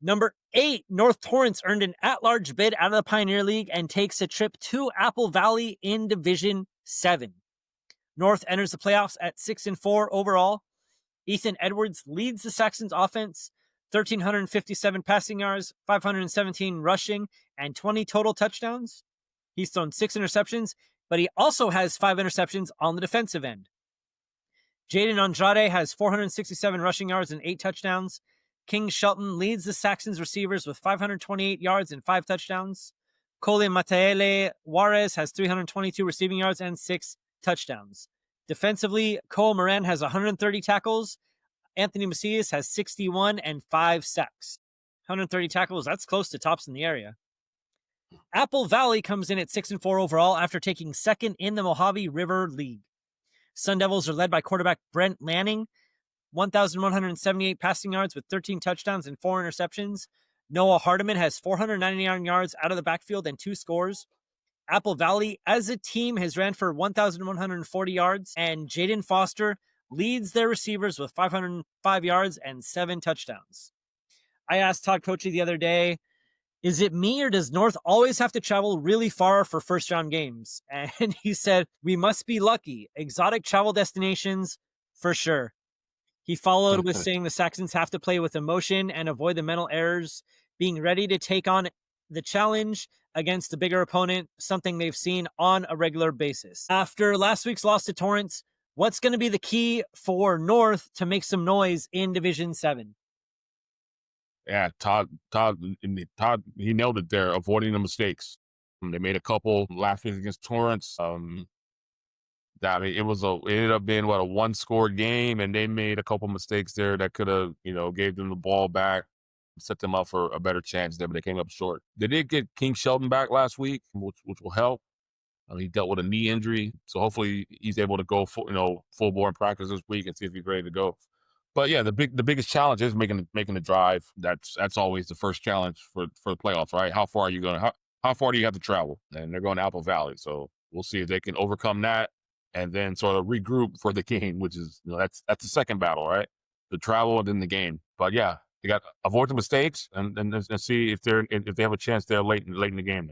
Number 8, North Torrance earned an at-large bid out of the Pioneer League and takes a trip to Apple Valley in Division 7. North enters the playoffs at 6-4 overall. Ethan Edwards leads the Saxons offense, 1,357 passing yards, 517 rushing, and 20 total touchdowns. He's thrown 6 interceptions, but he also has 5 interceptions on the defensive end. Jayden Andrade has 467 rushing yards and 8 touchdowns. King Shelton leads the Saxons receivers with 528 yards and 5 touchdowns. Kchole-Mataele Juarez has 322 receiving yards and 6 touchdowns. Defensively, Koa Moran has 130 tackles. Anthony Macias has 61 and 5 sacks. 130 tackles, that's close to tops in the area. Apple Valley comes in at 6-4 overall after taking second in the Mojave River League. Sun Devils are led by quarterback Brent Lanning, 1,178 passing yards with 13 touchdowns and 4 interceptions. Noah Hardiman has 499 yards out of the backfield and 2 scores. Apple Valley, as a team, has ran for 1,140 yards, and Jaden Foster leads their receivers with 505 yards and 7 touchdowns. I asked Todd Croce the other day, is it me or does North always have to travel really far for first-round games? And he said, we must be lucky. Exotic travel destinations, for sure. He followed with saying the Saxons have to play with emotion and avoid the mental errors, being ready to take on the challenge against the bigger opponent, something they've seen on a regular basis. After last week's loss to Torrance, what's going to be the key for North to make some noise in Division 7? Yeah, Todd, he nailed it there, avoiding the mistakes. They made a couple last week against Torrance. It ended up being a 1-score game, and they made a couple mistakes there that could have, gave them the ball back, set them up for a better chance there, but they came up short. They did get King Shelton back last week, which will help. He dealt with a knee injury, so hopefully he's able to go full bore in practice this week and see if he's ready to go. But yeah, the biggest challenge is making the drive. That's always the first challenge for the playoffs, right? How far are you going? How far do you have to travel? And they're going to Apple Valley, so we'll see if they can overcome that and then sort of regroup for the game, which is that's the second battle, right? The travel and then the game. But yeah, you got to avoid the mistakes and see if they have a chance there late in the game.